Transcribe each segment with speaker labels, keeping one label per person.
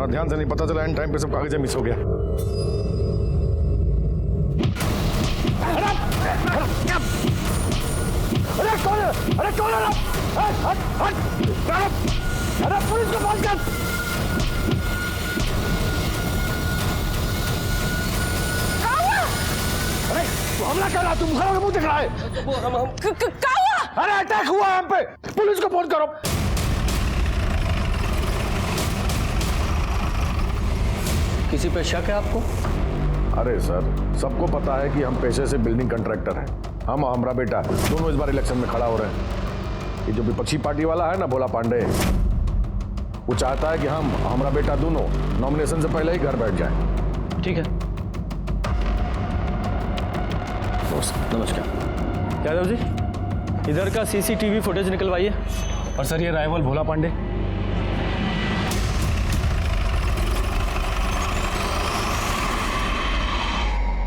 Speaker 1: ध्यान से नहीं पता चला, एंड टाइम पे सब कागजें मिस हो गया।
Speaker 2: अरे कौन है? अरे कौन है? हट हट हट! अरे पुलिस को फोन कर! अरे तू हमला कर रहा, तुम घरों के मुंह दिख रहा है।
Speaker 3: क्या हुआ?
Speaker 2: अरे अटैक हुआ हम पे, पुलिस को फोन करो।
Speaker 4: किसी पे शक है आपको?
Speaker 1: अरे सर, सबको पता है कि हम पेशे से बिल्डिंग कंट्रैक्टर हैं। हम और हमारा बेटा दोनों इस बार इलेक्शन में खड़ा हो रहे हैं। ये जो विपक्षी पार्टी वाला है ना, भोला पांडे, वो चाहता है कि हम और हमारा बेटा दोनों नॉमिनेशन से पहले ही घर बैठ जाएं।
Speaker 4: ठीक है। नमस्कार यादव जी, इधर का सीसीटीवी फुटेज निकलवाइए। और सर ये राइवल भोला पांडे।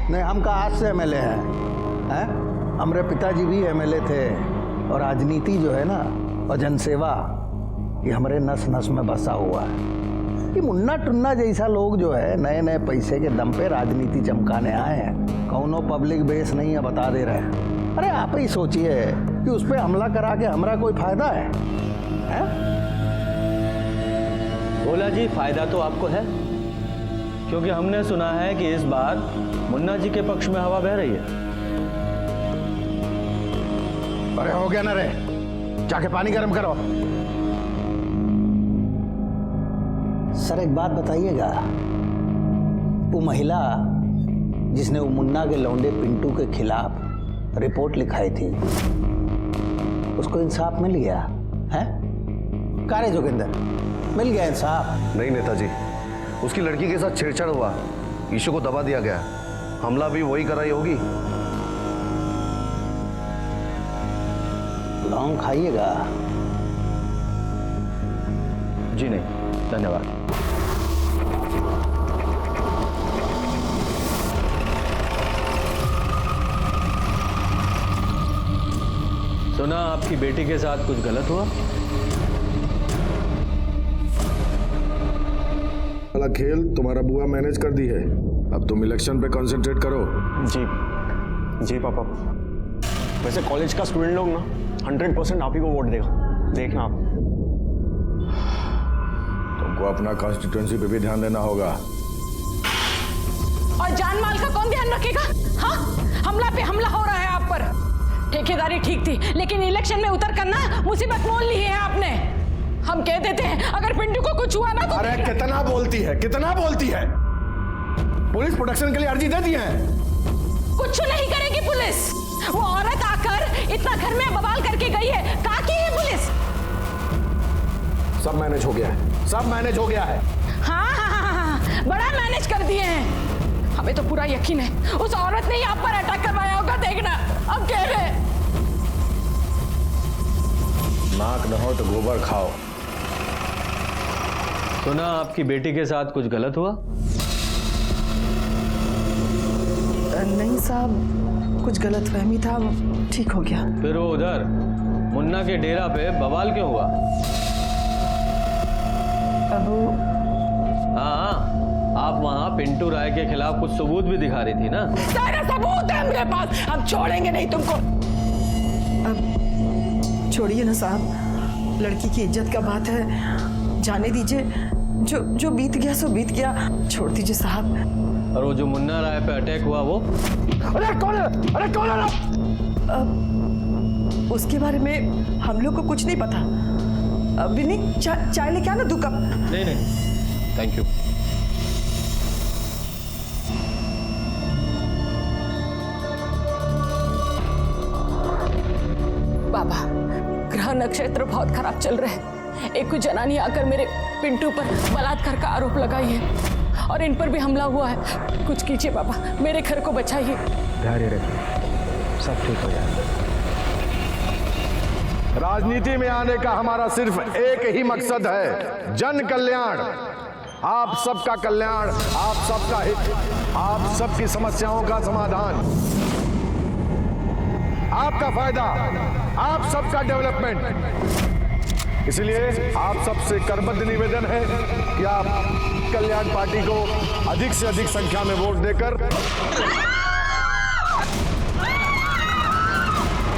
Speaker 5: नहीं, हम का आज से एमएलए हैं। हमारे पिताजी भी एमएलए थे और राजनीति जो है ना और जनसेवा, ये हमारे नस नस में बसा हुआ है। ये मुन्ना टुन्ना जैसा लोग जो है नए नए पैसे के दम पे राजनीति चमकाने आए हैं। कौनो पब्लिक बेस नहीं है, बता दे रहे हैं। अरे आप ही सोचिए कि उस पर हमला करा के हमारा कोई फायदा है?
Speaker 4: भोला जी, फायदा तो आपको है, क्योंकि हमने सुना है कि इस बार मुन्ना जी के पक्ष में हवा बह रही है।
Speaker 5: अरे हो गया ना रे, जाके पानी गर्म करो। सर एक बात बताइएगा, वो महिला जिसने वो मुन्ना के लौंडे पिंटू के खिलाफ रिपोर्ट लिखाई थी, उसको इंसाफ मिल गया है? कारे जोगिंदर, मिल गया इंसाफ?
Speaker 6: नहीं नेताजी, उसकी लड़की के साथ छेड़छाड़ हुआ, ईशू को दबा दिया गया। हमला भी वही कराई होगी।
Speaker 5: लौंग खाइएगा?
Speaker 4: जी नहीं, धन्यवाद। सुना आपकी बेटी के साथ कुछ गलत हुआ?
Speaker 1: वाला खेल तुम्हारा बुआ मैनेज कर दी है। अब तुम इलेक्शन पे कंसंट्रेट करो।
Speaker 7: जी जी पापा। वैसे कॉलेज का स्टूडेंट लोग ना 100% आप ही को वोट देगा, देखना आप।
Speaker 1: तुमको अपना कॉन्स्टिट्यूएंसी पे भी ध्यान देना होगा।
Speaker 3: और जान माल का कौन ध्यान रखेगा? हाँ, हमला पे हमला हो रहा है आप पर। ठेकेदारी ठीक थी, लेकिन इलेक्शन में उतर कर ना मुसीबत मोल ली है आपने। हम कह देते हैं अगर पिंटू को कुछ हुआ ना तो।
Speaker 2: अरे कितना बोलती है, कितना बोलती है। पुलिस प्रोटेक्शन के लिए अर्जी दे दी है।
Speaker 3: कुछ नहीं करेगी पुलिस। वो औरत आकर इतना घर में बवाल करके गई है, कहाँ की है पुलिस?
Speaker 1: सब मैनेज हो गया है, सब मैनेज हो गया है।
Speaker 3: हाँ, बड़ा मैनेज कर दिए हैं। हमें तो पूरा यकीन है उस औरत ने ही आप पर अटैक करवाया होगा। देखना अब कह रहे।
Speaker 1: नाक न हो तो गोबर खाओ।
Speaker 4: सुना आपकी बेटी के साथ कुछ गलत हुआ?
Speaker 8: नहीं साहब, कुछ गलतफहमी था, ठीक हो गया।
Speaker 4: फिर वो उधर मुन्ना के डेरा पे बवाल क्यों हुआ? हाँ, आप वहाँ पिंटू राय के खिलाफ कुछ सबूत भी दिखा रही थी ना?
Speaker 3: सारे सबूत है मेरे पास, हम छोड़ेंगे नहीं तुमको।
Speaker 8: अब छोड़िए ना साहब, लड़की की इज्जत का बात है, जाने दीजिए। जो बीत गया सो बीत गया, छोड़ दीजिए साहब।
Speaker 4: और वो जो मुन्ना राय पे अटैक हुआ वो?
Speaker 2: अरे कौन है? अरे कौन है?
Speaker 8: उसके बारे में हम लोग को कुछ नहीं पता। विनी, चाय लेके आना 2 कप।
Speaker 4: नहीं नहीं, थैंक यू।
Speaker 3: बाबा, ग्रह नक्षत्र बहुत खराब चल रहे हैं। एक जनानी आकर मेरे पिंटू पर बलात्कार का आरोप लगाई है और इन पर भी हमला हुआ है। कुछ कीजिए बाबा, मेरे घर को बचाइए।
Speaker 7: धैर्य रखिए, सब ठीक हो जाएगा।
Speaker 1: राजनीति में आने का हमारा सिर्फ एक ही मकसद है, जन कल्याण। आप सबका कल्याण, आप सबका हित, आप सबकी समस्याओं का समाधान, आपका फायदा, आप सबका डेवलपमेंट। इसलिए आप सबसे करबद्ध निवेदन है कि आप कल्याण पार्टी को अधिक से अधिक संख्या में वोट देकर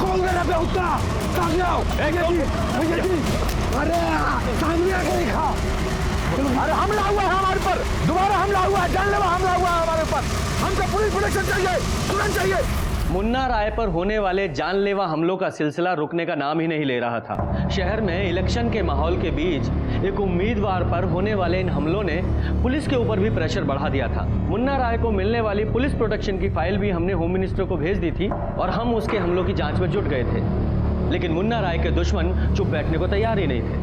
Speaker 2: कौन मेरा बेहुदा सामने आओ भैया जी अरे सामने आके देखा अरे हमला हुआ है हमारे पर दोबारा हमला हुआ है जानलेवा हमला हुआ है हमारे ऊपर हमको पुलिस प्रोटेक्शन चाहिए तुरंत चाहिए।
Speaker 4: मुन्ना राय पर होने वाले जानलेवा हमलों का सिलसिला रुकने का नाम ही नहीं ले रहा था। शहर में इलेक्शन के माहौल के बीच एक उम्मीदवार पर होने वाले इन हमलों ने पुलिस के ऊपर भी प्रेशर बढ़ा दिया था। मुन्ना राय को मिलने वाली पुलिस प्रोटेक्शन की फाइल भी हमने होम मिनिस्टर को भेज दी थी और हम उसके हमलों की जांच में जुट गए थे, लेकिन मुन्ना राय के दुश्मन चुप बैठने को तैयार ही नहीं थे।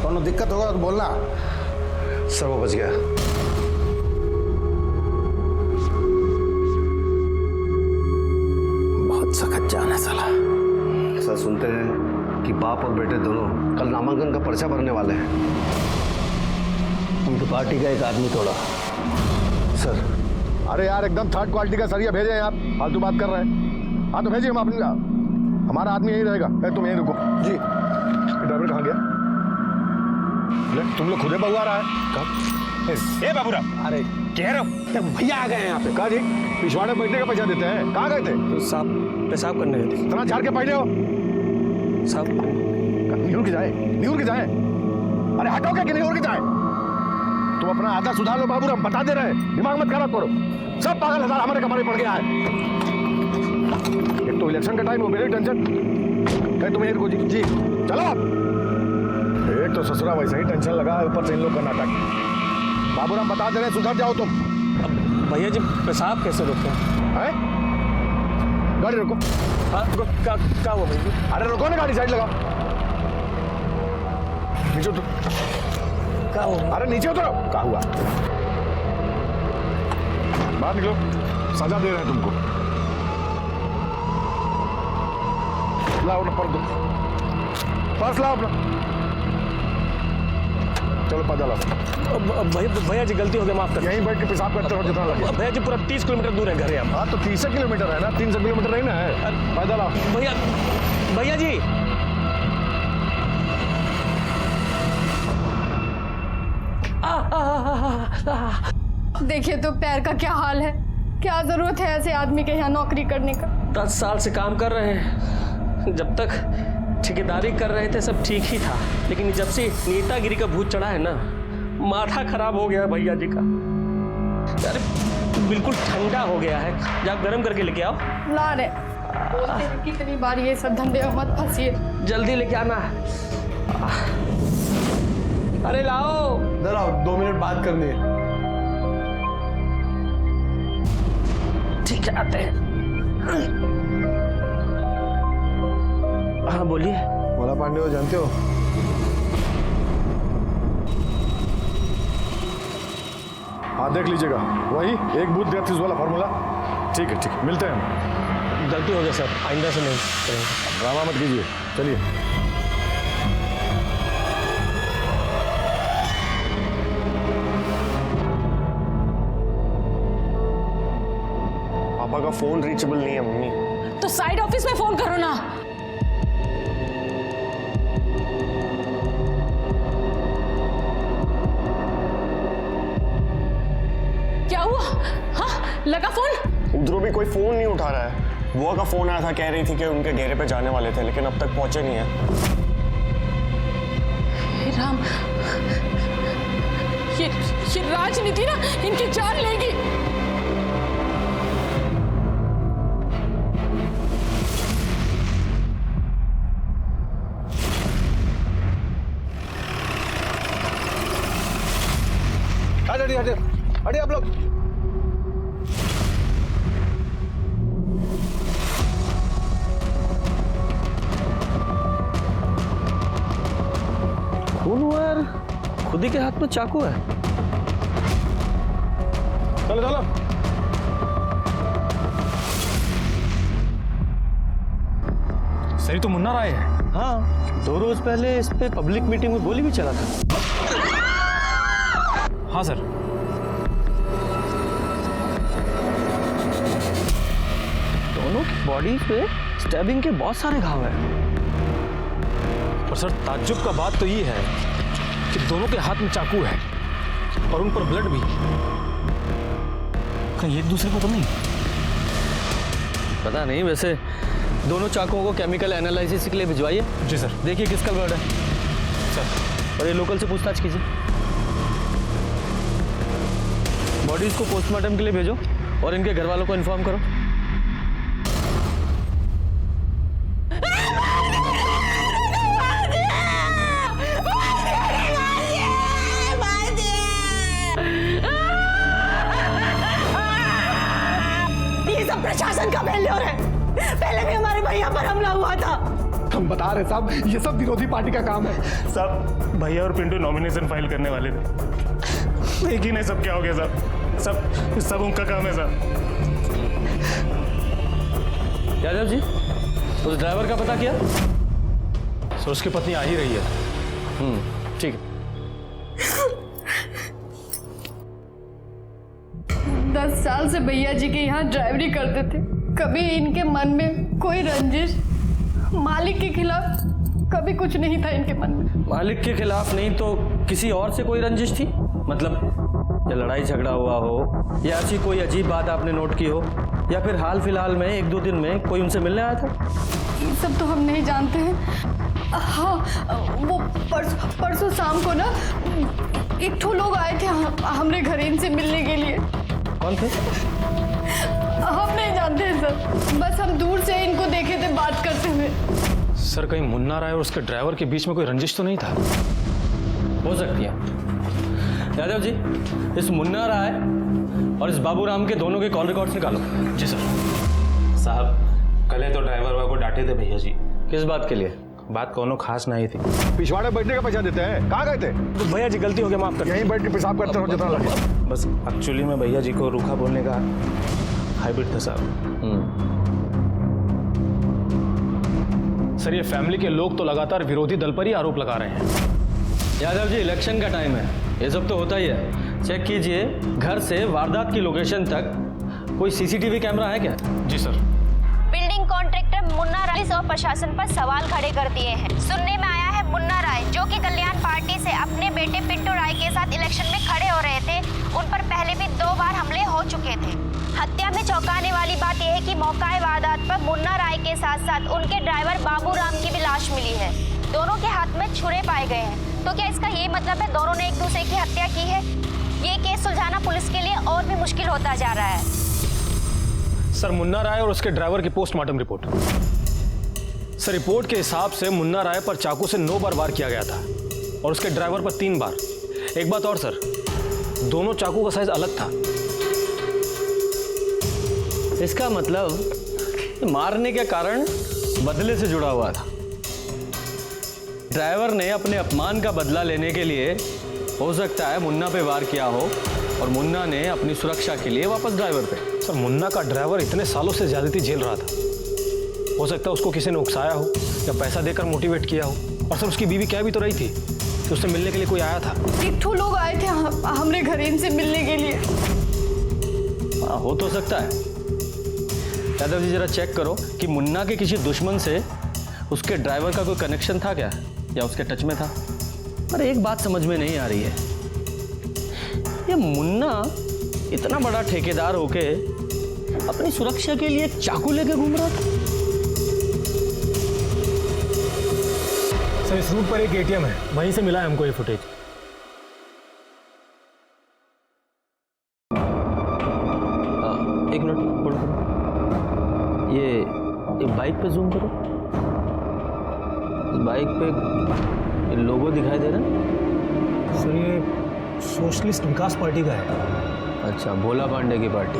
Speaker 5: कोनो दिक्कत होगा तो बोलना।
Speaker 6: सर वो बच गया।
Speaker 5: बहुत सख्त जान है साला।
Speaker 6: सर सुनते हैं कि बाप और बेटे दोनों कल नामांकन का पर्चा भरने वाले हैं।
Speaker 5: उनकी पार्टी का एक आदमी तोड़ा।
Speaker 6: सर
Speaker 1: अरे यार एकदम थर्ड क्वालिटी का सरिया भेजे हैं आप, फालतू बात कर रहे हैं। हाँ तो भेजिए, हम अपने हमारा आदमी यहीं रहेगा। तुम यहीं रुको जी। ड्राइवर कहाँ गया? ले, तुम लोग खुदे बहुआ रहा है।
Speaker 2: ए बाबूराव अरे कह रहे हो भैया आ गए हैं यहाँ पे।
Speaker 1: कहा जी पिछवाड़े बैठने का पैसा देते हैं। कहाँ गए थे?
Speaker 7: साहब पेशाब करने गए थे।
Speaker 1: इतना झाड़ के पहने हो
Speaker 7: साहब
Speaker 1: निहुर के जाए, निहुर के जाए। अरे हटोगे कि निहुर के जाए? तुम अपना आदत सुधार लो बाबू, हम बता दे रहे हैं, दिमाग मत खराब करो। सब पागल हजार हमारे कमरे पड़ गया है। एक तो इलेक्शन का टाइम हो, मेरी टेंशन है। तुम यहीं रुको जी। जी चलो आप। एक तो ससुरा वैसे ही टेंशन लगा है, ऊपर से इन लोग का नाटक। बाबू हम बता दे रहे हैं, सुधर जाओ तुम।
Speaker 7: भैया जी पेशाब कैसे रोकते हैं?
Speaker 1: गाड़ी रोको।
Speaker 7: हाँ क्या हुआ भैया?
Speaker 1: अरे रुको ना, गाड़ी साइड लगाओ। नीचे उतर।
Speaker 7: क्या हुआ?
Speaker 1: अरे नीचे उतरो। क्या हुआ? बाहर निकलो, सजा दे रहे हैं तुमको। लाओ ना पर्स, दो पर्स लाओ अपना। चलो पैदल आओ।
Speaker 7: भैया जी गलती हो गई, माफ कर।
Speaker 1: यहीं बैठ के पेशाब करते रहो जितना लगे।
Speaker 7: भैया जी पूरा 30 किलोमीटर दूर है घर है हम।
Speaker 1: हाँ तो 30 किलोमीटर है ना, 300 किलोमीटर नहीं ना है। पैदल आओ।
Speaker 7: भैया जी
Speaker 9: देखिए तो पैर का क्या हाल है। क्या जरूरत है ऐसे आदमी के यहाँ नौकरी करने का?
Speaker 7: 10 साल से काम कर रहे हैं। जब तक ठेकेदारी कर रहे थे सब ठीक ही था, लेकिन जब से नेतागिरी का भूत चढ़ा है ना, माथा खराब हो गया है भैया जी का। अरे बिल्कुल ठंडा हो गया है। जब गर्म करके लेके आओ।
Speaker 9: ला रहे बोलते हैं कितनी बार ये सब धंधे में मत फंसिए।
Speaker 7: जल्दी लेके आना। अरे लाओ।
Speaker 6: इधर आओ, 2 मिनट बात करनी है।
Speaker 7: ठीक है आते हैं। हाँ बोलिए।
Speaker 6: भोला पांडे को जानते हो?
Speaker 1: हाँ देख लीजिएगा, वही एक बूथ ग्रथिस वाला फॉर्मूला। ठीक है, ठीक है, मिलते हैं हम।
Speaker 7: गलती हो गई सर, आइंदा से नहीं करेंगे।
Speaker 1: ड्रामा मत कीजिए, चलिए।
Speaker 7: पापा का फोन रीचेबल नहीं है मम्मी।
Speaker 3: तो साइड ऑफिस में फोन करो ना। क्या हुआ? हाँ लगा फोन?
Speaker 7: ध्रुव भी कोई फोन नहीं उठा रहा है। बुआ का फोन आया था, कह रही थी कि उनके डेरे पे जाने वाले थे, लेकिन अब तक पहुंचे नहीं है।
Speaker 3: हे राम, ये राजनीति ना इनकी जान लेगी।
Speaker 1: हटिए हटिए हटिए आप लोग।
Speaker 7: खून हुआ यार, खुद ही के हाथ में चाकू है।
Speaker 1: चलो चलो।
Speaker 7: सही तो मुन्ना राय है। हाँ 2 रोज पहले इस पे पब्लिक मीटिंग में गोली भी चला था। हाँ सर। दोनों की बॉडी पे स्टैबिंग के बहुत सारे घाव हैं। और
Speaker 10: पर सर ताज्जुब का बात तो ये है कि दोनों के हाथ में चाकू है और उन पर ब्लड भी। कहीं एक दूसरे को तो नहीं?
Speaker 4: पता नहीं, वैसे दोनों चाकुओं को केमिकल एनालिसिस के लिए भिजवाइए।
Speaker 10: जी सर।
Speaker 4: देखिए किसका ब्लड है
Speaker 10: सर।
Speaker 4: और ये लोकल से पूछताछ कीजिए। बॉडीज को पोस्टमार्टम के लिए भेजो और इनके घर वालों को इन्फॉर्म करो।
Speaker 8: ये सब प्रशासन का फेल्योर है। पहले भी हमारे भैया पर हमला हुआ था।
Speaker 2: हम बता रहे साहब, ये सब विरोधी पार्टी का काम है।
Speaker 10: साहब भैया और पिंटू नॉमिनेशन फाइल करने वाले थे, एक ही नहीं सब क्या हो गया साहब। सब उनका काम है साहब।
Speaker 4: यादव जी, उस ड्राइवर का पता किया?
Speaker 10: सर उसकी पत्नी आ ही रही है।
Speaker 4: ठीक है।
Speaker 9: 10 साल से भैया जी के यहाँ ड्राइवरी करते थे। कभी इनके मन में कोई रंजिश मालिक के खिलाफ कभी कुछ नहीं था इनके मन में।
Speaker 4: मालिक के खिलाफ नहीं तो किसी और से कोई रंजिश थी? मतलब या लड़ाई झगड़ा हुआ हो या ऐसी कोई अजीब बात आपने नोट की हो, या फिर हाल फिलहाल में 1-2 दिन में कोई उनसे मिलने आया था?
Speaker 9: ये सब तो हम नहीं जानते हैं। हाँ, वो परसों शाम को ना एक ठो लोग आए थे हमारे घर इनसे मिलने के लिए।
Speaker 4: कौन थे?
Speaker 9: हम नहीं जानते हैं सर, बस हम दूर से इनको देखे थे बात करते हुए।
Speaker 10: सर कहीं मुन्ना राय और उसके ड्राइवर के बीच में कोई रंजिश तो नहीं था?
Speaker 4: हो सकती है। यादव जी, इस मुन्ना राय और इस बाबूराम के दोनों के कॉल रिकॉर्ड्स निकालो।
Speaker 10: जी सर। साहब कल तो ड्राइवर को डांटे थे भैया जी।
Speaker 4: किस बात के लिए?
Speaker 10: बात कोनो खास नहीं थी।
Speaker 1: पिछवाड़े बैठने का पैसा देते हैं, कहाँ गए थे?
Speaker 10: तो भैया जी गलती हो गया, माफ कर।
Speaker 1: यहीं बैठ के पेशाब करते रहो जितना लगे।
Speaker 10: बस एक्चुअली में भैया जी को रूखा बोलने का हैबिट था साहब। सर ये फैमिली के लोग तो लगातार विरोधी दल पर ही आरोप लगा रहे हैं।
Speaker 4: यादव जी, इलेक्शन का टाइम है, ये सब तो होता ही है। चेक कीजिए घर से वारदात की लोकेशन तक कोई सीसीटीवी कैमरा है क्या?
Speaker 10: जी सर।
Speaker 11: बिल्डिंग कॉन्ट्रैक्टर मुन्ना राय और प्रशासन पर सवाल खड़े कर दिए हैं। सुनने में आया है मुन्ना राय, जो कि कल्याण पार्टी से अपने बेटे पिंटू राय के साथ इलेक्शन में खड़े हो रहे थे, उन पर पहले भी 2 बार हमले हो चुके थे। हत्या में चौंकाने वाली बात यह है कि मौका वारदात पर मुन्ना राय के साथ साथ उनके ड्राइवर बाबूराम की भी लाश मिली है। दोनों के हाथ में छुरे पाए गए हैं। तो क्या इसका ये मतलब है दोनों ने एक दूसरे की हत्या की है? ये केस सुलझाना पुलिस के लिए और भी मुश्किल होता जा रहा है।
Speaker 10: सर मुन्ना राय और उसके ड्राइवर की पोस्टमार्टम रिपोर्ट। सर रिपोर्ट के हिसाब से मुन्ना राय पर चाकू से 9 बार वार किया गया था और उसके ड्राइवर पर 3 बार। एक बात और सर, दोनों चाकू का साइज अलग था।
Speaker 4: इसका मतलब मारने के कारण बदले से जुड़ा हुआ था। ड्राइवर ने अपने अपमान का बदला लेने के लिए हो सकता है मुन्ना पे वार किया हो और मुन्ना ने अपनी सुरक्षा के लिए वापस ड्राइवर पे।
Speaker 10: सर मुन्ना का ड्राइवर इतने सालों से ज्यादती झेल रहा था, हो सकता है उसको किसी ने उकसाया हो या पैसा देकर मोटिवेट किया हो। और सर उसकी बीवी कह भी तो रही थी कि उससे मिलने के लिए कोई आया था।
Speaker 9: एक ठो लोग आए थे हमारे घर इनसे मिलने के लिए।
Speaker 4: हाँ, हो तो सकता है। यादव जी जरा चेक करो कि मुन्ना के किसी दुश्मन से उसके ड्राइवर का कोई कनेक्शन था क्या, या उसके टच में था। पर एक बात समझ में नहीं आ रही है, ये मुन्ना इतना बड़ा ठेकेदार होके अपनी सुरक्षा के लिए चाकू लेके घूम रहा था।
Speaker 10: सर इस रूट पर एक एटीएम है, वहीं से मिला है हमको ये फुटेज।
Speaker 4: एक मिनट होल्ड करो, ये बाइक पे जूम करो। बाइक पे लोगो दिखाई दे रहा है।
Speaker 10: सर ये सोशलिस्ट विकास पार्टी का है।
Speaker 4: अच्छा, भोला पांडे की पार्टी।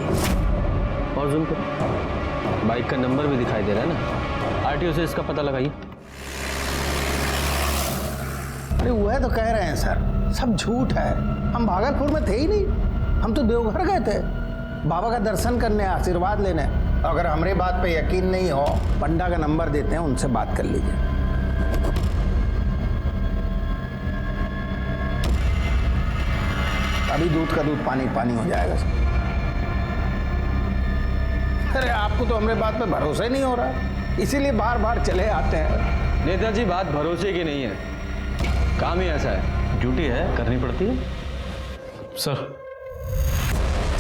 Speaker 4: और जूम करो, बाइक का नंबर भी दिखाई दे रहा है ना। आरटीओ से इसका पता लगाइए।
Speaker 5: अरे वह तो कह रहे हैं सर, सब झूठ है। हम भागलपुर में थे ही नहीं, हम तो देवघर गए थे बाबा का दर्शन करने, आशीर्वाद लेने। अगर हमारे बात पे यकीन नहीं हो, पंडा का नंबर देते हैं, उनसे बात कर लीजिए। अभी दूध का दूध पानी पानी हो जाएगा सर। अरे आपको तो हमारे बात पे भरोसा ही नहीं हो रहा, इसीलिए बार बार चले आते हैं।
Speaker 4: नेताजी बात भरोसे की नहीं है, काम ही ऐसा है, ड्यूटी है, करनी पड़ती है।
Speaker 10: सर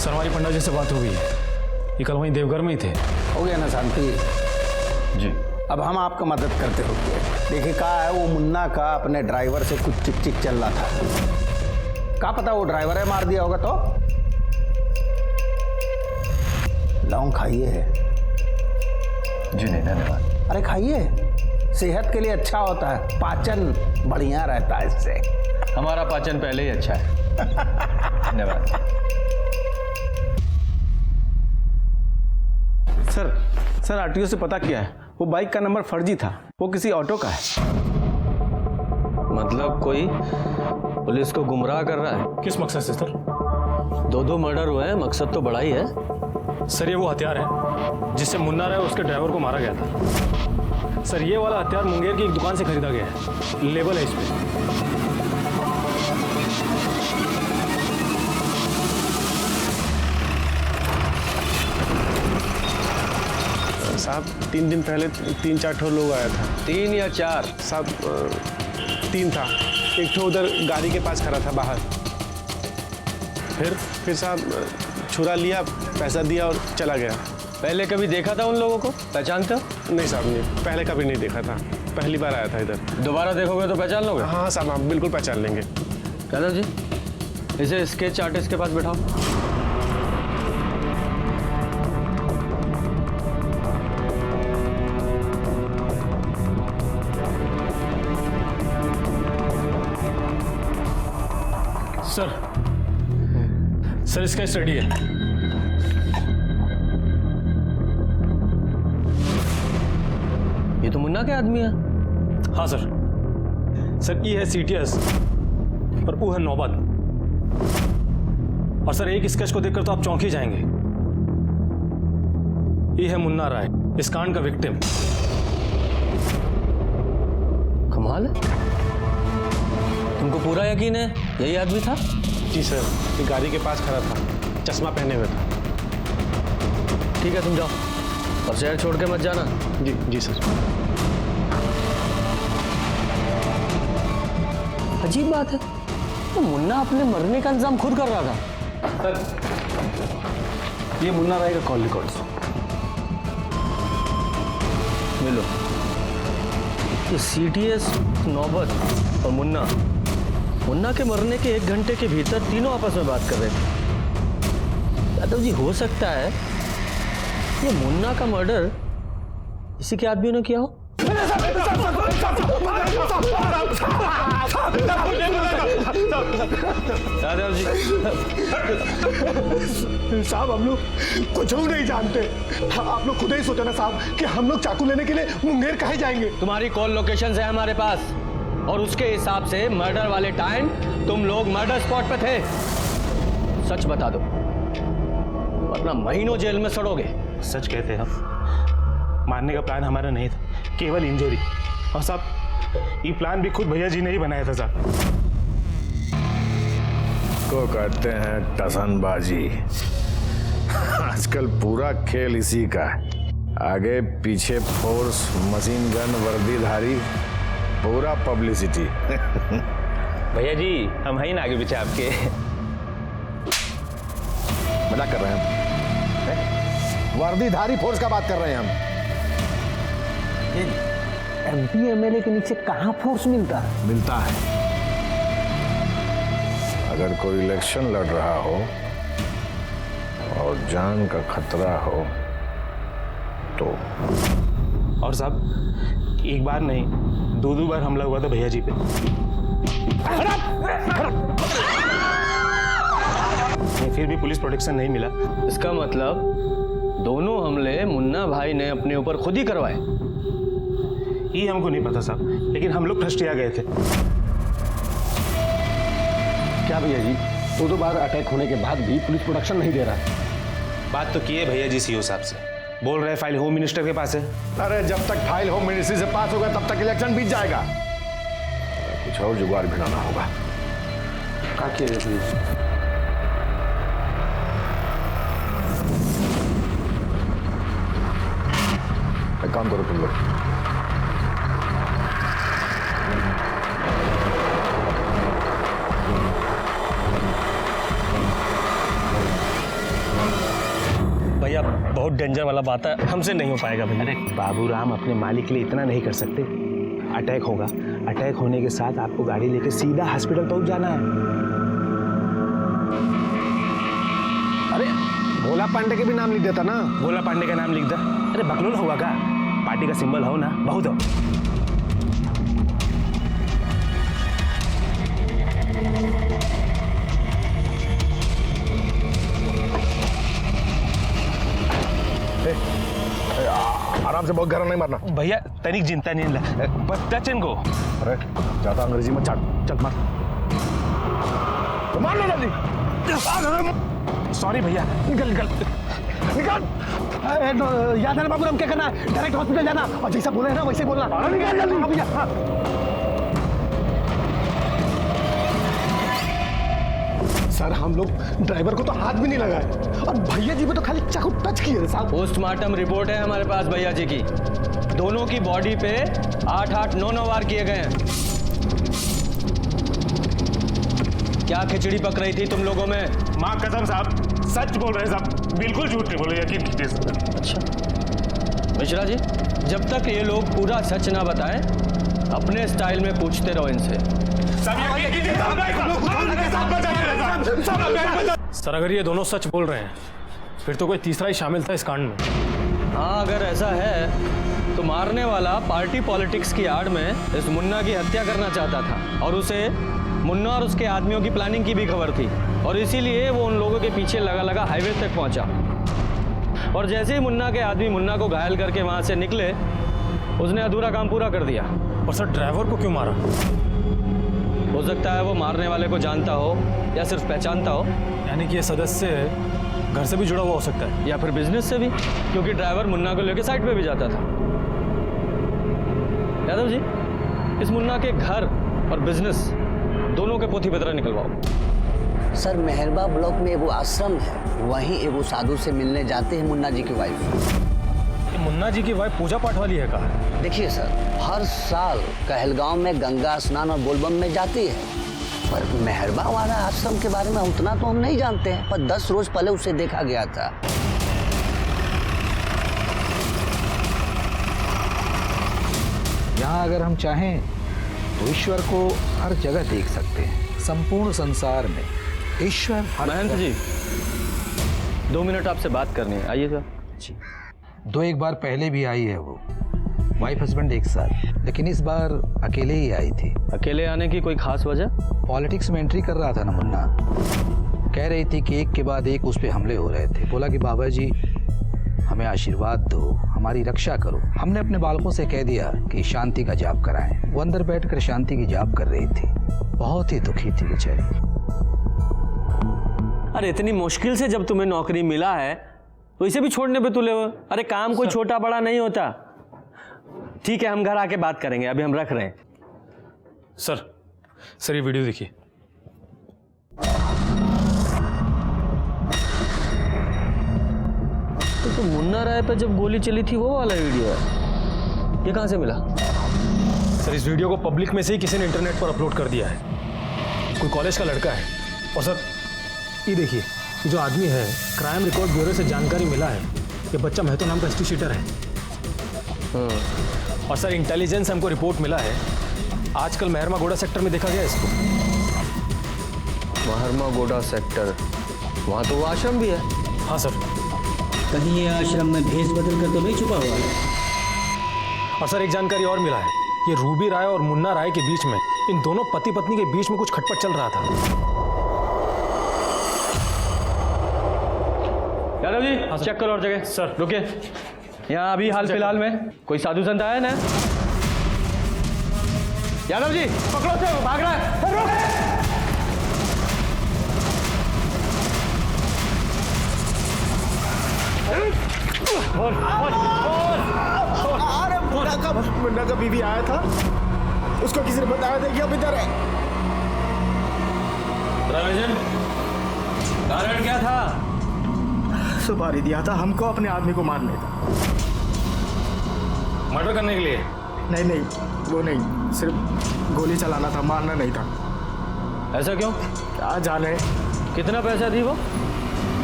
Speaker 10: हमारी पंडा जी से बात हो गई है, ये कल वहीं देवघर में ही थे।
Speaker 5: हो गया ना शांति
Speaker 4: जी।
Speaker 5: अब हम आपका मदद करते हो। देखिए कहा है वो मुन्ना का अपने ड्राइवर से कुछ चिक चिक चल रहा था, क्या पता वो ड्राइवर है मार दिया होगा। तो लौंग खाइए।
Speaker 6: जी नहीं, धन्यवाद।
Speaker 5: अरे खाइए, सेहत के लिए अच्छा होता है, पाचन बढ़िया रहता है इससे।
Speaker 4: हमारा पाचन पहले ही अच्छा है।
Speaker 6: धन्यवाद।
Speaker 12: सर आरटीओ से पता किया है, वो बाइक का नंबर फर्जी था, वो किसी ऑटो का है।
Speaker 4: मतलब कोई पुलिस को गुमराह कर रहा है?
Speaker 10: किस मकसद से सर?
Speaker 4: 2 मर्डर हुए हैं, मकसद तो बड़ा ही है।
Speaker 10: सर ये वो हथियार है जिससे मुन्ना राय और उसके ड्राइवर को मारा गया था। सर ये वाला हथियार मुंगेर की एक दुकान से खरीदा गया है, लेबल है इस पे।
Speaker 12: साहब 3 दिन पहले 3-4 ठो लोग आया था।
Speaker 4: 3 या 4?
Speaker 12: साहब 3 था, एक ठो उधर गाड़ी के पास खड़ा था बाहर। फिर साहब छुरा लिया, पैसा दिया और चला गया।
Speaker 4: पहले कभी देखा था उन लोगों को, पहचानते हो?
Speaker 12: नहीं साहब, नहीं, पहले कभी नहीं देखा था, पहली बार आया था इधर।
Speaker 4: दोबारा देखोगे तो पहचान लोगे?
Speaker 12: हाँ साहब, आप बिल्कुल पहचान लेंगे।
Speaker 4: यादव जी, इसे स्केच आर्टिस्ट के पास बैठाओ।
Speaker 10: सर इसका स्टडी है।
Speaker 4: ये तो मुन्ना के आदमी है।
Speaker 10: हाँ सर ये है CTS और वो है नौबत। और सर एक स्केच को देखकर तो आप चौंक ही जाएंगे। ये है मुन्ना राय, इस कांड का विक्टिम।
Speaker 4: कमाल है, तुमको पूरा यकीन है यही आदमी था?
Speaker 12: जी सर, ये गाड़ी के पास खड़ा था, चश्मा पहने हुए था।
Speaker 4: ठीक है, तुम जाओ और शहर छोड़ के मत जाना।
Speaker 12: जी सर।
Speaker 4: अजीब बात है, तो मुन्ना अपने मरने का इंतजाम खुद कर रहा था।
Speaker 12: सर ये मुन्ना राय का कॉल रिकॉर्ड।
Speaker 4: मिलो। ये CTS, नौबत और मुन्ना के मरने के 1 घंटे के भीतर तीनों आपस में बात कर रहे थे। यादव जी, हो सकता है ये मुन्ना का मर्डर इसी के आदमियों ने किया हो। यादव जी,
Speaker 2: साहब हम लोग कुछ नहीं जानते। आप लोग खुद ही सोचो ना साहब कि हम लोग चाकू लेने के लिए मुंगेर काहे जाएंगे।
Speaker 4: तुम्हारी कॉल लोकेशन है हमारे पास और उसके हिसाब से मर्डर वाले टाइम तुम लोग मर्डर स्पॉट पे थे। सच बता दो वरना महीनों जेल में सड़ोगे।
Speaker 12: सच कहते हैं हम, मारने का प्लान हमारा नहीं था, केवल इंजरी। और साहब ये प्लान भी खुद भैया जी ने ही बनाया था साहब।
Speaker 1: को कहते हैं टसनबाजी। आजकल पूरा खेल इसी का है, आगे पीछे फोर्स, मशीन गन, वर्दीधारी, पूरा पब्लिसिटी।
Speaker 12: भैया जी हम हैं ना आगे पीछे आपके।
Speaker 1: मजाक कर रहे हैं हम? वर्दीधारी फोर्स का बात कर रहे हैं हम।
Speaker 5: MP MLA के नीचे कहाँ फोर्स मिलता है?
Speaker 1: मिलता है। अगर कोई इलेक्शन लड़ रहा हो और जान का खतरा हो तो।
Speaker 12: और साहब एक बार नहीं 2 बार हमला हुआ था भैया जी पे। फिर भी पुलिस प्रोटेक्शन नहीं मिला।
Speaker 4: इसका मतलब दोनों हमले मुन्ना भाई ने अपने ऊपर खुद ही करवाए।
Speaker 12: ये हमको नहीं पता साहब, लेकिन हम लोग फर्स्ट आ गए थे।
Speaker 2: क्या भैया जी, 2 बार अटैक होने के बाद भी पुलिस प्रोटेक्शन नहीं दे रहा है?
Speaker 12: बात तो किए भैया जी सीओ साहब से, बोल रहे फाइल होम मिनिस्टर के पास है।
Speaker 1: अरे जब तक फाइल होम मिनिस्ट्री से पास होगा तब तक इलेक्शन बीत जाएगा। कुछ और जुगाड़ भिड़ाना होगा।
Speaker 2: क्या किया जाए प्लीज?
Speaker 1: एक काम करो तुम लोग,
Speaker 7: भैया बहुत डेंजर वाला बात है, हमसे नहीं हो पाएगा भैया।
Speaker 12: अरे बाबूराम अपने मालिक के लिए इतना नहीं कर सकते। अटैक होगा, अटैक होने के साथ आपको गाड़ी लेकर सीधा हॉस्पिटल पहुंच जाना है। अरे भोला पांडे के भी नाम लिख देता ना। भोला पांडे का नाम लिख दे। अरे बकलोल होगा का, पार्टी का सिंबल हो ना, बहुत हो।
Speaker 1: आराम से, बहुत गहरा नहीं मारना
Speaker 12: भैया, तनिक चिंता नहीं ला, बस टच इनको।
Speaker 1: अरे ज्यादा अंग्रेजी में चाट, चल मार तो मार लो जल्दी।
Speaker 12: सॉरी भैया,
Speaker 2: निकल निकल निकल। याद है ना बाबूराम, क्या करना है? डायरेक्ट हॉस्पिटल जाना और जैसा बोले ना वैसे बोलना। निकल जल्दी। हाँ भैया। सर हम लोग ड्राइवर को तो हाथ भी नहीं लगाए और भैया जी को तो खाली चाकू टच किए साहब।
Speaker 4: पोस्टमार्टम रिपोर्ट है हमारे पास भैया जी की। दोनों की बॉडी पे 8-8, 9-9 वार किए गए हैं। क्या खिचड़ी पक रही थी तुम लोगों में?
Speaker 12: माँ कसम साहब, सच बोल रहे हैं साहब, बिल्कुल झूठ नहीं बोले, यकीन कीजिए सर।
Speaker 4: अच्छा मिश्रा जी, जब तक ये लोग पूरा सच ना बताएं, अपने स्टाइल में पूछते रहो इनसे।
Speaker 10: सर अगर ये दोनों सच बोल रहे हैं फिर तो कोई तीसरा ही शामिल था इस कांड में।
Speaker 4: हाँ अगर ऐसा है तो मारने वाला पार्टी पॉलिटिक्स की आड़ में इस मुन्ना की हत्या करना चाहता था और उसे मुन्ना और उसके आदमियों की प्लानिंग की भी खबर थी और इसीलिए वो उन लोगों के पीछे लगा लगा हाईवे तक पहुंचा। और जैसे ही मुन्ना के आदमी मुन्ना को घायल करके वहां से निकले, उसने अधूरा काम पूरा कर दिया।
Speaker 10: और सर ड्राइवर को क्यों मारा?
Speaker 4: हो सकता है वो मारने वाले को जानता हो या सिर्फ पहचानता हो।
Speaker 10: यानी कि ये सदस्य घर से भी जुड़ा हुआ हो सकता है
Speaker 4: या फिर बिजनेस से भी, क्योंकि ड्राइवर मुन्ना को लेकर साइड पे भी जाता था। यादव जी, इस मुन्ना के घर और बिजनेस दोनों के पोथी पत्र निकलवाओ।
Speaker 13: सर मेहरबा ब्लॉक में एगो आश्रम है, वहीं एगो साधु से मिलने जाते हैं मुन्ना जी की वाइफ।
Speaker 10: मुन्ना जी की वाइफ पूजा पाठ वाली है कहा?
Speaker 13: देखिए सर, हर साल कहलगांव में गंगा स्नान और बोलबम में जाती है, पर मेहरबा वाला आश्रम के बारे में उतना तो हम नहीं जानते हैं, पर 10 रोज पहले उसे देखा गया था।
Speaker 5: यहाँ अगर हम चाहें तो ईश्वर को हर जगह देख सकते हैं। संपूर्ण संसार में ईश्वर हर
Speaker 4: महंत जी, 2 मिनट आपसे बात करनी है, आइएगा। जी।
Speaker 5: 2-1 बार पहले भी आई है वो, वाइफ हस्बैंड एक साथ, लेकिन इस बार अकेले ही आई थी।
Speaker 4: अकेले आने की कोई खास वजह?
Speaker 5: पॉलिटिक्स में एंट्री कर रहा था ना मुन्ना, कह रही थी कि एक के बाद एक उस पे हमले हो रहे थे। बोला कि बाबा जी हमें आशीर्वाद दो, हमारी रक्षा करो। हमने अपने बालकों से कह दिया कि शांति का जाप कराएं। वो अंदर बैठकर शांति की जाप कर रही थी, बहुत ही दुखी थी बेचारी।
Speaker 4: अरे इतनी मुश्किल से जब तुम्हें नौकरी मिला है तो इसे भी छोड़ने पे तुले हो? अरे काम कोई छोटा बड़ा नहीं होता। ठीक है, हम घर आके बात करेंगे, अभी हम रख रहे हैं।
Speaker 10: सर ये वीडियो देखिए।
Speaker 4: तो मुन्ना राय पे जब गोली चली थी वो वाला वीडियो है, ये कहाँ से मिला?
Speaker 10: सर इस वीडियो को पब्लिक में से ही किसी ने इंटरनेट पर अपलोड कर दिया है। कोई कॉलेज का लड़का है। और सर ये देखिए, ये जो आदमी है, क्राइम रिकॉर्ड ब्यूरो से जानकारी मिला है कि बच्चा महतो नाम का हिस्ट्री शीटर है। और सर इंटेलिजेंस हमको रिपोर्ट मिला है, आजकल मेहरमा गोड़ा सेक्टर में देखा गया इसको।
Speaker 4: मेहरमा गोड़ा सेक्टर, वहाँ तो वो आश्रम भी है।
Speaker 10: हाँ सर।
Speaker 14: कहीं ये आश्रम में भेष बदल कर तो नहीं छुपा हुआ है?
Speaker 10: और सर एक जानकारी और मिला है, ये रूबी राय और मुन्ना राय के बीच में, इन दोनों पति पत्नी के बीच में कुछ खटपट चल रहा था।
Speaker 4: यादव जी, हाँ चेक करो और जगह। सर रुके, यहाँ अभी हाल फिलहाल में कोई साधु संत आया ना? यादव जी पकड़ो से, भाग रहा है।
Speaker 2: अरे मुन्ना का बीवी आया था, उसको किसी ने बताया था कि अब इधर है।
Speaker 4: कारण क्या था?
Speaker 2: सुपारी दिया था हमको अपने आदमी को मारने का।
Speaker 10: मर्डर करने के लिए?
Speaker 2: नहीं, वो नहीं, सिर्फ गोली चलाना था, मारना नहीं था।
Speaker 4: ऐसा क्यों?
Speaker 2: क्या जाने।
Speaker 4: कितना पैसा थी वो?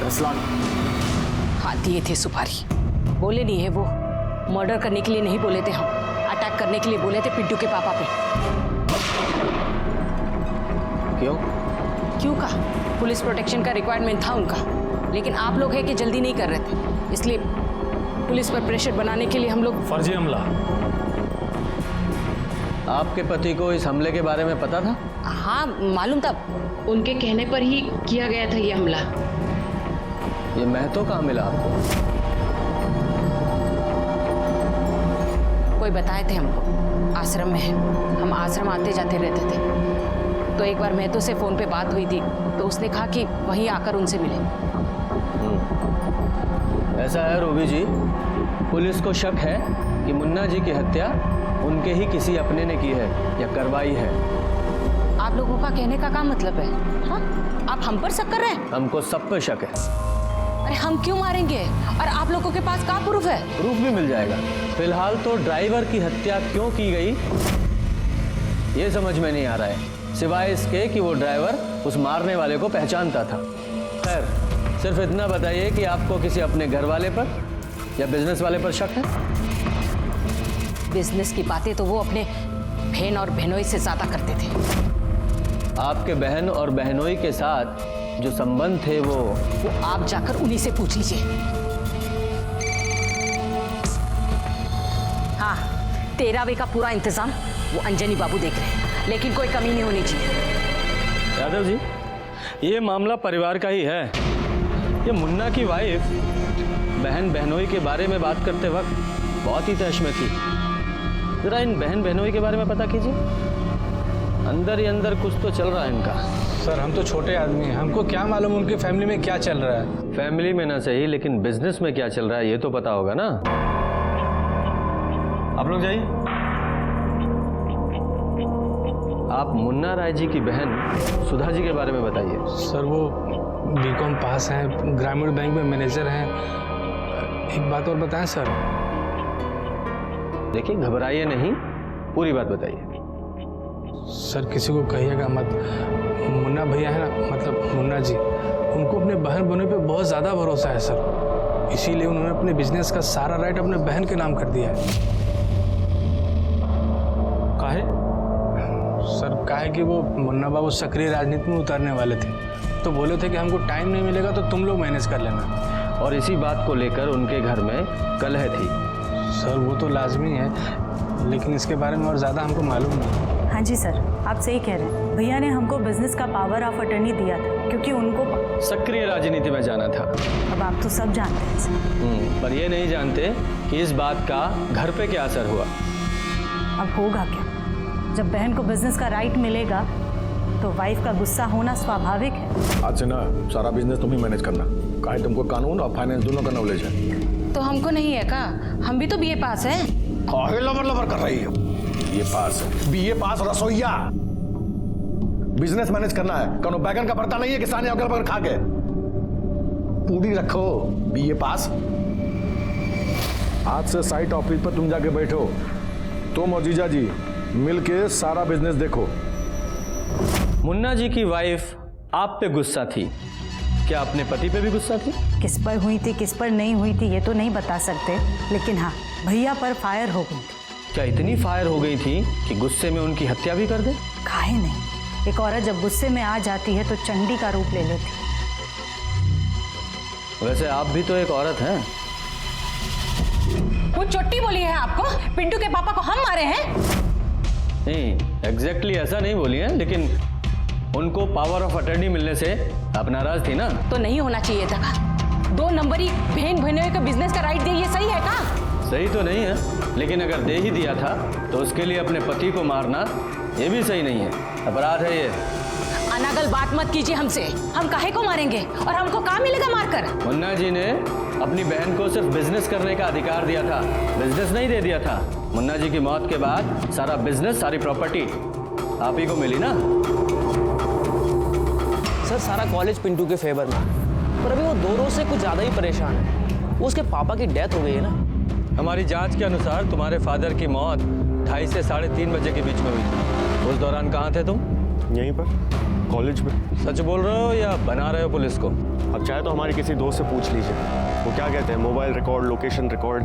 Speaker 2: 10 लाख।
Speaker 3: बात दिए थे सुपारी। बोले नहीं है वो, मर्डर करने के लिए नहीं बोले थे हम, अटैक करने के लिए बोले थे पिंटू के पापा पे।
Speaker 4: क्यों?
Speaker 3: क्यों का? पुलिस प्रोटेक्शन का रिक्वायरमेंट था उनका, लेकिन आप लोग है कि जल्दी नहीं कर रहे थे, इसलिए पुलिस पर प्रेशर बनाने के लिए हम लोग।
Speaker 10: फर्जी हमला।
Speaker 4: आपके पति को इस हमले के बारे में पता था?
Speaker 3: हाँ मालूम था, उनके कहने पर ही किया गया था ये हमला।
Speaker 4: ये महतो कहाँ मिला आपको?
Speaker 3: कोई बताए थे हमको, आश्रम में है, हम आश्रम आते जाते रहते थे। तो एक बार महतो से फोन पे बात हुई थी, तो उसने कहा कि वहीं आकर उनसे मिले।
Speaker 4: ऐसा है रूबी जी, पुलिस को शक है कि मुन्ना जी की हत्या उनके ही किसी अपने ने की है या करवाई है।
Speaker 3: आप लोगों का कहने का क्या मतलब है? हाँ? आप हम पर शक कर रहे हैं?
Speaker 4: हमको सब पे शक है।
Speaker 3: अरे हम क्यों मारेंगे? और आप लोगों के पास क्या प्रूफ है?
Speaker 4: प्रूफ भी मिल जाएगा। फिलहाल तो ड्राइवर की हत्या क्यों की गई ये समझ में नहीं आ रहा है, सिवाय इसके कि वो ड्राइवर उस मारने वाले को पहचानता था। खैर, सिर्फ इतना बताइए कि आपको किसी अपने घर वाले पर या बिजनेस वाले पर शक है?
Speaker 3: बिजनेस की बातें तो वो अपने बहन और बहनोई से ज्यादा करते थे।
Speaker 4: आपके बहन और बहनोई के साथ जो संबंध थे वो
Speaker 3: आप जाकर उन्हीं से पूछ लीजिए। हाँ, 13वें का पूरा इंतजाम वो अंजनी बाबू देख रहे हैं, लेकिन कोई कमी नहीं होनी चाहिए।
Speaker 4: यादव जी, ये मामला परिवार का ही है। ये मुन्ना की वाइफ बहन बहनोई के बारे में बात करते वक्त बहुत ही तहश में थी। जरा इन बहन बहनोई के बारे में पता कीजिए, अंदर ही अंदर कुछ तो चल रहा है इनका।
Speaker 12: सर हम तो छोटे आदमी हैं, हमको क्या मालूम उनकी फैमिली में क्या चल रहा है।
Speaker 4: फैमिली में ना सही, लेकिन बिजनेस में क्या चल रहा है ये तो पता होगा ना। आप लोग जाइए। आप मुन्ना राय जी की बहन सुधा जी के बारे में बताइए।
Speaker 12: सर वो बीकॉम पास हैं, ग्रामीण बैंक में मैनेजर हैं। एक बात और बताएं सर।
Speaker 4: देखिए, घबराइए नहीं, पूरी बात बताइए।
Speaker 12: सर किसी को कहिएगा मत, मुन्ना भैया है ना, मतलब मुन्ना जी, उनको अपने बहन बहनों पे बहुत ज़्यादा भरोसा है सर, इसीलिए उन्होंने अपने बिजनेस का सारा राइट अपने बहन के नाम कर दिया है।
Speaker 4: काहे?
Speaker 12: सर काहे कि वो मुन्ना बाबू सक्रिय राजनीति में उतरने वाले थे, तो बोले थे कि हमको टाइम नहीं मिलेगा तो तुम लोग मैनेज कर लेना।
Speaker 4: और इसी बात को लेकर उनके घर में कलह थी।
Speaker 12: सर वो तो लाजमी है, लेकिन इसके बारे में और ज़्यादा हमको मालूम नहीं।
Speaker 15: हाँ जी सर, आप सही कह रहे हैं। भैया ने हमको बिजनेस का पावर ऑफ अटर्नी दिया था, क्योंकि उनको
Speaker 4: सक्रिय राजनीति में जाना था।
Speaker 15: अब आप तो सब जानते हैं सर।
Speaker 4: पर ये नहीं जानते कि इस बात का घर पे क्या असर हुआ।
Speaker 15: अब होगा क्या? जब बहन को बिजनेस का राइट मिलेगा तो वाइफ का गुस्सा होना स्वाभाविक है।
Speaker 1: आज से ना सारा बिजनेस तुम ही मैनेज करना, काहे तुमको कानून और फाइनेंस दोनों का नॉलेज है।
Speaker 3: तो हमको नहीं है का? हम भी तो बीए पास है।
Speaker 1: काहे लबर लबर कर रही हो? बीए पास है, बीए पास रसोईया, बिजनेस मैनेज करना है। कौनो बैगन का पड़ता नहीं है किसान अगल बगल खा के। पूरी रखो, बीए पास। आज से साइट ऑफिस पर तुम जाके बैठो, तुम और जीजा जी मिलके सारा बिजनेस देखो।
Speaker 4: मुन्ना जी की वाइफ आप पे गुस्सा थी, क्या अपने पति पे भी गुस्सा थी?
Speaker 15: किस पर हुई थी किस पर नहीं हुई थी ये तो नहीं बता सकते, लेकिन हाँ भैया पर फायर हो गई थी।
Speaker 4: क्या इतनी फायर हो गई थी कि गुस्से में उनकी हत्या भी कर दे?
Speaker 15: काहे नहीं, एक औरत जब गुस्से में आ जाती है तो चंडी का रूप ले लेती।
Speaker 4: वैसे आप भी तो एक औरत हैं।
Speaker 3: वो चोटी बोली है आपको, पिंटू के पापा को हम मारे हैं?
Speaker 4: नहीं, एग्जैक्टली ऐसा नहीं बोली है, लेकिन उनको पावर ऑफ अटर्नी मिलने से आप नाराज थी ना?
Speaker 3: तो नहीं होना चाहिए था का? 2 नंबरी बहन बहनोई का बिजनेस का राइट दे, ये सही है का?
Speaker 4: सही तो नहीं है, लेकिन अगर दे ही दिया था तो उसके लिए अपने पति को मारना ये भी सही नहीं है, अपराध है ये।
Speaker 3: अनागल बात मत कीजिए हमसे, हम काहे को मारेंगे और हमको क्या मिलेगा मारकर?
Speaker 4: मुन्ना जी ने अपनी बहन को सिर्फ बिजनेस करने का अधिकार दिया था, बिजनेस नहीं दे दिया था। मुन्ना जी की मौत के बाद सारा बिजनेस, सारी प्रॉपर्टी आप ही को मिली ना।
Speaker 7: सर सारा कॉलेज पिंटू के फेवर में, पर अभी वो दोनों से कुछ ज़्यादा ही परेशान है। वो उसके पापा की डेथ हो गई है ना।
Speaker 4: हमारी जांच के अनुसार तुम्हारे फादर की मौत 2:30 से 3:30 बजे के बीच में हुई थी। उस दौरान कहाँ थे तुम?
Speaker 6: यहीं पर।
Speaker 16: कॉलेज में।
Speaker 10: सच बोल रहे हो या बना रहे हो पुलिस को?
Speaker 16: अब चाहे तो हमारे किसी दोस्त से पूछ लीजिए, वो क्या कहते हैं, मोबाइल रिकॉर्ड, लोकेशन रिकॉर्ड।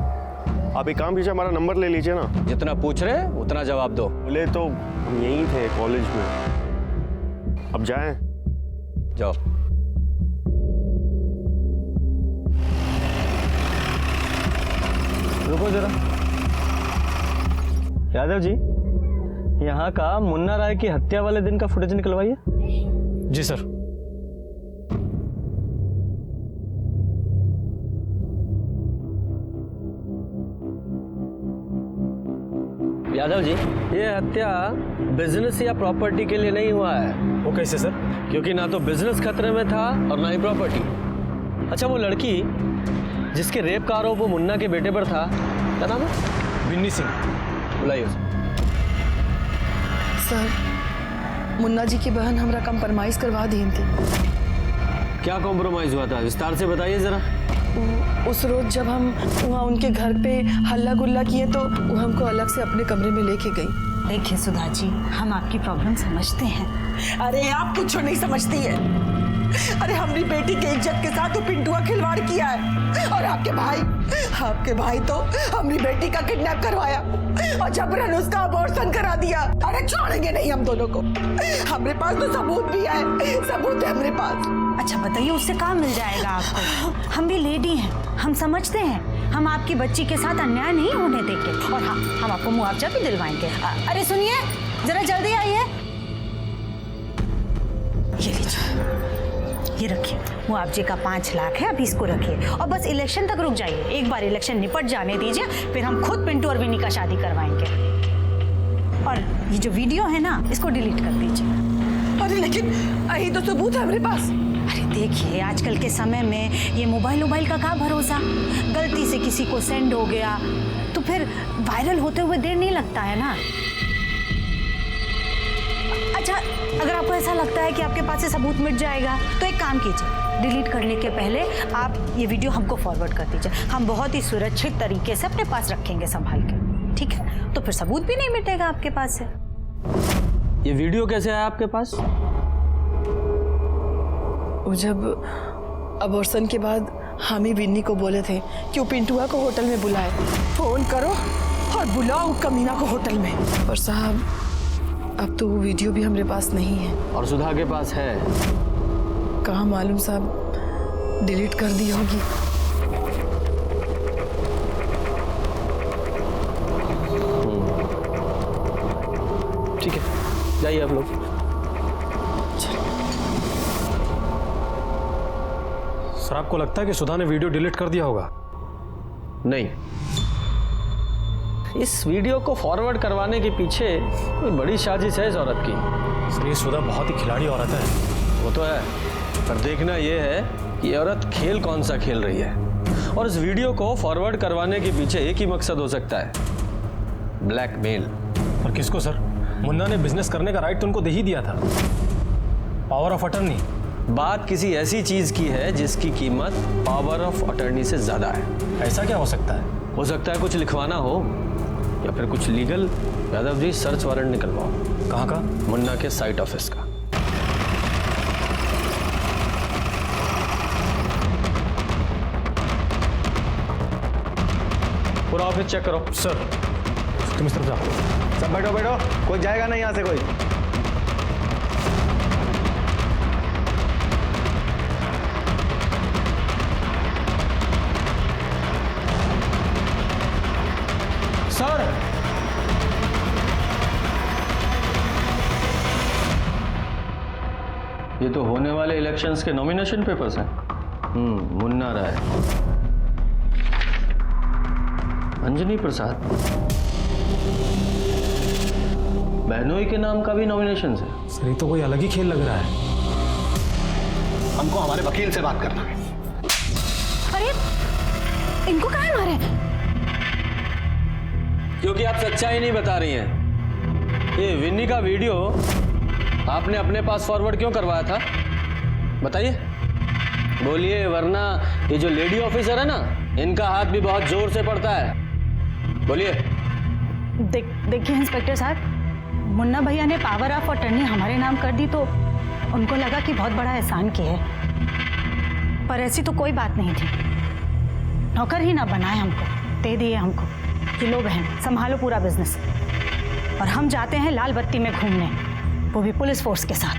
Speaker 16: आप एक काम कीजिए, हमारा नंबर ले लीजिए ना।
Speaker 10: जितना पूछ रहे उतना जवाब दो।
Speaker 16: बोले तो हम यहीं थे कॉलेज में। अब जाएं?
Speaker 10: जाओ।
Speaker 4: रुको जरा। यादव जी, यहाँ का मुन्ना राय की हत्या वाले दिन का फुटेज निकलवाइए।
Speaker 10: जी सर।
Speaker 4: यादव जी, ये हत्या बिजनेस या प्रॉपर्टी के लिए नहीं हुआ है।
Speaker 10: वो कैसे सर?
Speaker 4: क्योंकि ना तो बिजनेस खतरे में था और ना ही प्रॉपर्टी। अच्छा, वो लड़की जिसके रेप का आरोप वो मुन्ना के बेटे पर था, क्या नाम है?
Speaker 10: बिन्नी सिंह।
Speaker 4: बुलाइए उसे।
Speaker 8: सर, मुन्ना जी की बहन हमरा कंप्रोमाइज करवा दी थी।
Speaker 4: क्या कॉम्प्रोमाइज हुआ था, विस्तार से बताइए जरा।
Speaker 8: उस रोज जब हम वहाँ उनके घर पे हल्ला गुल्ला किए तो वो हमको अलग से अपने कमरे में लेके गई।
Speaker 15: देखिए सुधा जी, हम आपकी प्रॉब्लम समझते हैं।
Speaker 8: अरे आप कुछ नहीं समझती है। अरे हमारी बेटी के इज्जत के साथ तो पिंटुआ खिलवाड़ किया है, और आपके भाई तो हमारी बेटी का किडनैप करवाया और जबरन उसका अबॉर्शन करा दिया। अरे छोड़ेंगे नहीं हम दोनों को। हमारे पास तो सबूत भी है, सबूत है हमारे पास।
Speaker 15: अच्छा बताइए, उससे काम मिल जाएगा आपको? हम भी लेडी हैं, हम समझते हैं। हम आपकी बच्ची के साथ अन्याय नहीं होने देंगे, और हाँ, हम आपको मुआवजा भी दिलवाएंगे। अरे सुनिए, जरा जल्दी आइए। ये लीजिए, ये रखिए, मुआवजे का 5 लाख है, अभी इसको रखिए और बस इलेक्शन तक रुक जाइए। एक बार इलेक्शन निपट जाने दीजिए, फिर हम खुद पिंटू और विनी का शादी करवाएंगे। और ये जो वीडियो है ना, इसको डिलीट कर दीजिए।
Speaker 8: अरे लेकिन यही तो सबूत है हमारे पास।
Speaker 15: अरे देखिए, आजकल के समय में ये मोबाइल का क्या भरोसा, गलती से किसी को सेंड हो गया तो फिर वायरल होते हुए देर नहीं लगता है ना। अच्छा, अगर आपको ऐसा लगता है कि आपके पास से सबूत मिट जाएगा तो एक काम कीजिए, डिलीट करने के पहले आप ये वीडियो हमको फॉरवर्ड कर दीजिए। हम बहुत ही सुरक्षित तरीके से अपने पास रखेंगे संभाल के, ठीक है? तो फिर सबूत भी नहीं मिटेगा आपके पास से।
Speaker 4: ये वीडियो कैसे आया आपके पास?
Speaker 8: वो जब अबॉर्शन के बाद हम ही विन्नी को बोले थे कि वो पिंटुआ को होटल में बुलाए, फोन करो और बुलाओ कमीना को होटल में। और साहब, अब तो वो वीडियो भी हमारे पास नहीं है।
Speaker 4: और सुधा के पास है?
Speaker 8: कहाँ मालूम साहब, डिलीट कर दी होगी।
Speaker 4: ठीक है, जाइए आप लोग।
Speaker 10: सर, आपको लगता है कि सुधा ने वीडियो डिलीट कर दिया होगा?
Speaker 4: नहीं, इस वीडियो को फॉरवर्ड करवाने के पीछे कोई बड़ी साजिश है इस औरत की।
Speaker 10: सर, ये सुधा बहुत ही खिलाड़ी औरत है।
Speaker 4: वो तो है, पर देखना ये है कि औरत खेल कौन सा खेल रही है। और इस वीडियो को फॉरवर्ड करवाने के पीछे एक ही मकसद हो सकता है, ब्लैकमेल।
Speaker 10: और किसको सर? मुन्ना ने बिजनेस करने का राइट तो उनको दे ही दिया था, पावर ऑफ अटर्नी।
Speaker 4: बात किसी ऐसी चीज की है जिसकी कीमत पावर ऑफ अटर्नी से ज्यादा है।
Speaker 10: ऐसा क्या हो सकता है?
Speaker 4: हो सकता है कुछ लिखवाना हो या फिर कुछ legal. Yadav ji, search warrant निकलवाओ।
Speaker 10: कहाँ का?
Speaker 4: मुन्ना के साइट ऑफिस का। पूरा ऑफिस चेक करो।
Speaker 10: सर, तुम इस तरफ जाओ।
Speaker 6: सब बैठो बैठो, कोई जाएगा नहीं यहाँ से कोई।
Speaker 10: सर,
Speaker 4: ये तो होने वाले इलेक्शंस के नॉमिनेशन पेपर्स हैं। मुन्ना राय, अंजनी प्रसाद, बहनोई के नाम का भी नॉमिनेशन है।
Speaker 10: सर, ये तो कोई अलग ही खेल लग रहा है।
Speaker 6: हमको हमारे वकील से बात करना है।
Speaker 15: अरे इनको कहाँ मारे?
Speaker 4: क्योंकि आप सच्चाई नहीं बता रही हैं। ये विन्नी का वीडियो आपने अपने पास फॉरवर्ड क्यों करवाया था, बताइए। बोलिए, वरना ये जो लेडी ऑफिसर है ना, इनका हाथ भी बहुत जोर से पड़ता है। बोलिए।
Speaker 15: देखिए इंस्पेक्टर साहब, मुन्ना भैया ने पावर ऑफ अटर्नी हमारे नाम कर दी तो उनको लगा कि बहुत बड़ा एहसान किया है, पर ऐसी तो कोई बात नहीं थी। नौकर ही ना बनाए हमको, दे दिए हमको कि लो बहन संभालो पूरा बिजनेस, और हम जाते हैं लाल बत्ती में घूमने, वो भी पुलिस फोर्स के साथ।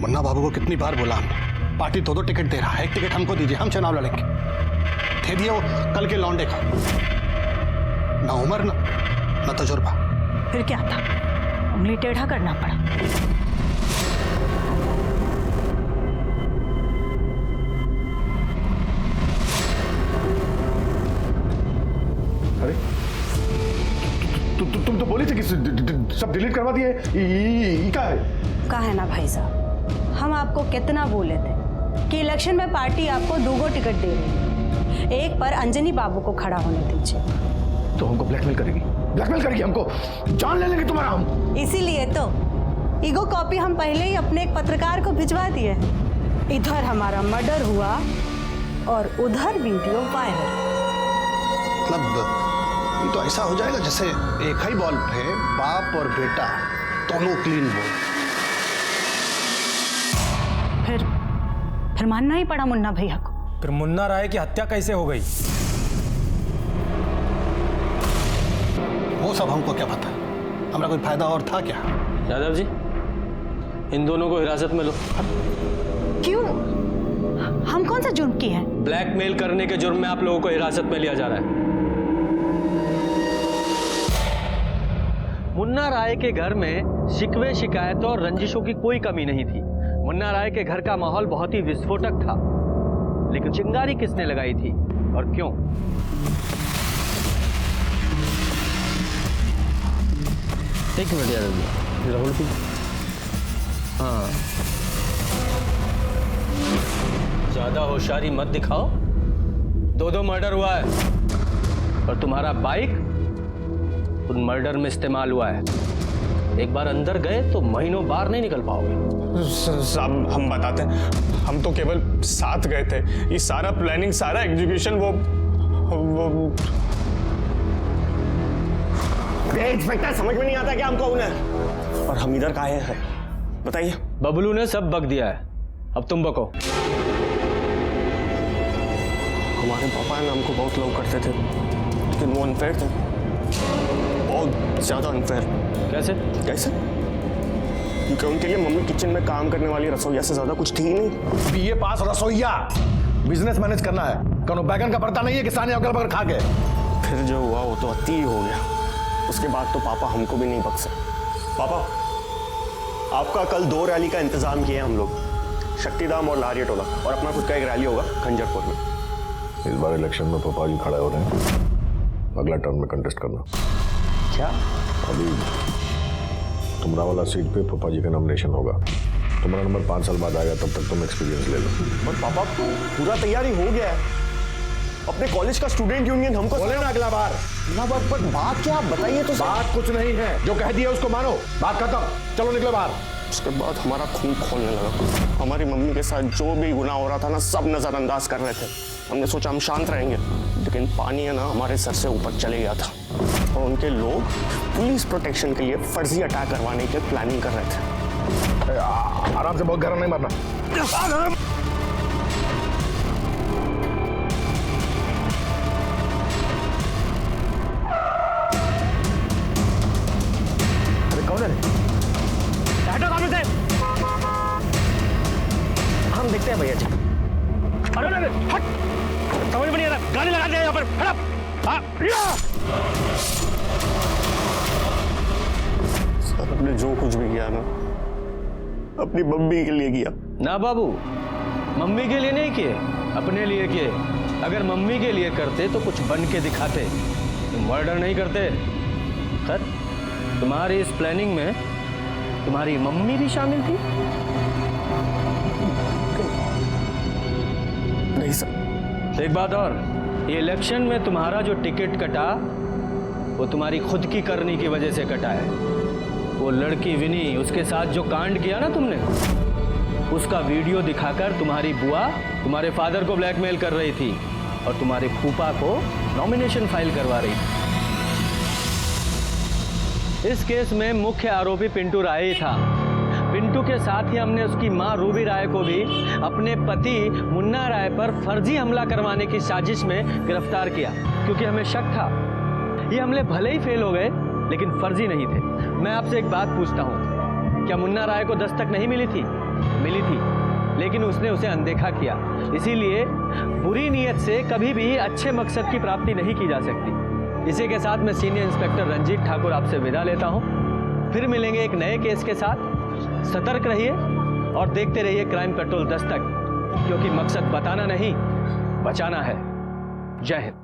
Speaker 17: मुन्ना बाबू को कितनी बार बोला हमने, पार्टी दो टिकट दे रहा है, एक टिकट हमको दीजिए, हम चुनाव लड़ेंगे। दे दिए वो कल के लौंडे का, ना उम्र ना तजुर्बा।
Speaker 15: फिर क्या था, उंगली टेढ़ा करना पड़ा।
Speaker 1: अरे तुम तो बोली थी कि सब डिलीट करवा दिए, क्या है?
Speaker 15: कहा है ना भाई साहब, हम आपको कितना बोले थे कि इलेक्शन में पार्टी आपको 2 टिकट दे रही है, एक पर अंजनी बाबू को खड़ा होने दीजिए।
Speaker 1: तो हमको ब्लैकमेल करेगी हमको, जान ले लेंगे तुम्हारा हम।
Speaker 15: इसीलिए तो ईगो कॉपी हम पहले ही अपने एक पत्रकार को भिजवा दिए। इधर हमारा मर्डर हुआ और उधर वीडियो वायरल।
Speaker 17: मतलब ये तो ऐसा हो जाएगा जैसे एक ही बॉल पे बाप और बेटा दोनों क्लीन बोल।
Speaker 15: फिर मानना ही पड़ा मुन्ना भैया को।
Speaker 10: फिर मुन्ना राय की हत्या कैसे हो गई?
Speaker 17: वो सब हमको क्या पता, हमारा कोई फायदा और था क्या?
Speaker 4: यादव जी, इन दोनों को हिरासत में लो।
Speaker 15: क्यों? हम कौन सा जुर्म किए हैं?
Speaker 4: ब्लैकमेल करने के जुर्म में आप लोगों को हिरासत में लिया जा रहा है। मुन्ना राय के घर में शिकवे शिकायतों और रंजिशों की कोई कमी नहीं थी। मुन्ना राय के घर का माहौल बहुत ही विस्फोटक था, लेकिन चिंगारी किसने लगाई थी और क्यों? एक मिनट यादव जी, राहुल की हाँ, ज्यादा होशियारी मत दिखाओ। 2 मर्डर हुआ है और तुम्हारा बाइक उन मर्डर में इस्तेमाल हुआ है। एक बार अंदर गए तो महीनों बाहर नहीं निकल पाओगे।
Speaker 16: साहब हम बताते हैं, हम तो केवल साथ गए थे। ये सारा प्लानिंग, सारा एग्जीक्यूशन वो इंस्पेक्टर समझ में नहीं आता क्या हम कौन है और हम इधर काहे हैं, बताइए।
Speaker 4: बबलू ने सब बक दिया है, अब तुम बको।
Speaker 16: हमारे पापा ने हमको बहुत लव करते थे, लेकिन वो अनफेयर थे, बहुत ज्यादा अनफेयर।
Speaker 4: कैसे?
Speaker 16: क्योंकि उनके लिए मम्मी किचन में काम करने वाली रसोईया से ज्यादा कुछ थी ही नहीं।
Speaker 1: बीए पास रसोईया, बिजनेस मैनेज करना है, कौनो बैगन का पड़ता नहीं है किसान अगल बगल खा के।
Speaker 16: फिर जो हुआ वो तो अति हो गया। उसके बाद तो पापा हमको भी नहीं बख्शे। पापा, आपका कल 2 रैली का इंतजाम किए हम लोग, शक्तिधाम और लारिया टोला, और अपना खुद का एक रैली होगा खंजरपुर में।
Speaker 1: इस बार इलेक्शन में पापा जी खड़े हो रहे हैं, अगला टर्म में कंटेस्ट करना।
Speaker 4: क्या?
Speaker 1: अभी तुमरा वाला सीट पे पापा जी का नॉमिनेशन होगा, तुम्हारा नंबर 5 साल बाद आएगा, तब तक तुम एक्सपीरियंस ले लो।
Speaker 16: पर पापा पूरा तैयारी हो गया है, अपने कॉलेज का स्टूडेंट यूनियन हमको
Speaker 1: बोले ना अगला बार
Speaker 16: ना। बात क्या, आप बताइए तो।
Speaker 1: बात कुछ नहीं है, जो कह दिया उसको मानो, बात खत्म, चलो निकलो बाहर।
Speaker 16: उसके बाद हमारा खून खोलने लगा। हमारी मम्मी के साथ जो भी गुनाह हो रहा था ना, सब नजरअंदाज कर रहे थे। हमने सोचा हम शांत रहेंगे, लेकिन पानी है ना हमारे सर से ऊपर चले गया था, और उनके लोग पुलिस प्रोटेक्शन के लिए फर्जी अटैक करवाने की प्लानिंग कर रहे थे।
Speaker 1: आराम से, बहुत गरम नहीं मारना।
Speaker 7: हम देखते हैं भैया जी। अरे हट, समझ में नहीं आ रहा, गाड़ी लगा दिया यहाँ पर।
Speaker 16: सर हमने जो कुछ भी किया ना, अपनी मम्मी के लिए किया।
Speaker 4: ना बाबू, मम्मी के लिए नहीं किए, अपने लिए किए। अगर मम्मी के लिए करते तो कुछ बन के दिखाते, मर्डर नहीं करते। खैर, तुम्हारी इस प्लानिंग में तुम्हारी मम्मी भी शामिल थी?
Speaker 16: नहीं सर।
Speaker 4: एक बात और, ये इलेक्शन में तुम्हारा जो टिकट कटा वो तुम्हारी खुद की करनी की वजह से कटा है। वो लड़की विनी, उसके साथ जो कांड किया ना तुमने, उसका वीडियो दिखाकर तुम्हारी बुआ तुम्हारे फादर को ब्लैकमेल कर रही थी और तुम्हारे फूफा को नॉमिनेशन फाइल करवा रही थी। इस केस में मुख्य आरोपी पिंटू राय था। पिंटू पिंटू के साथ ही हमने उसकी मां रूबी राय को भी अपने पति मुन्ना राय पर फर्जी हमला करवाने की साजिश में गिरफ्तार किया, क्योंकि हमें शक था ये हमले भले ही फेल हो गए लेकिन फर्जी नहीं थे। मैं आपसे एक बात पूछता हूँ, क्या मुन्ना राय को दस्तक नहीं मिली थी? मिली थी, लेकिन उसने उसे अनदेखा किया। इसीलिए बुरी नीयत से कभी भी अच्छे मकसद की प्राप्ति नहीं की जा सकती। इसी के साथ मैं सीनियर इंस्पेक्टर रंजीत ठाकुर आपसे विदा लेता हूँ। फिर मिलेंगे एक नए केस के साथ। सतर्क रहिए और देखते रहिए क्राइम पेट्रोल दस्तक, क्योंकि मकसद बताना नहीं, बचाना है। जय हिंद।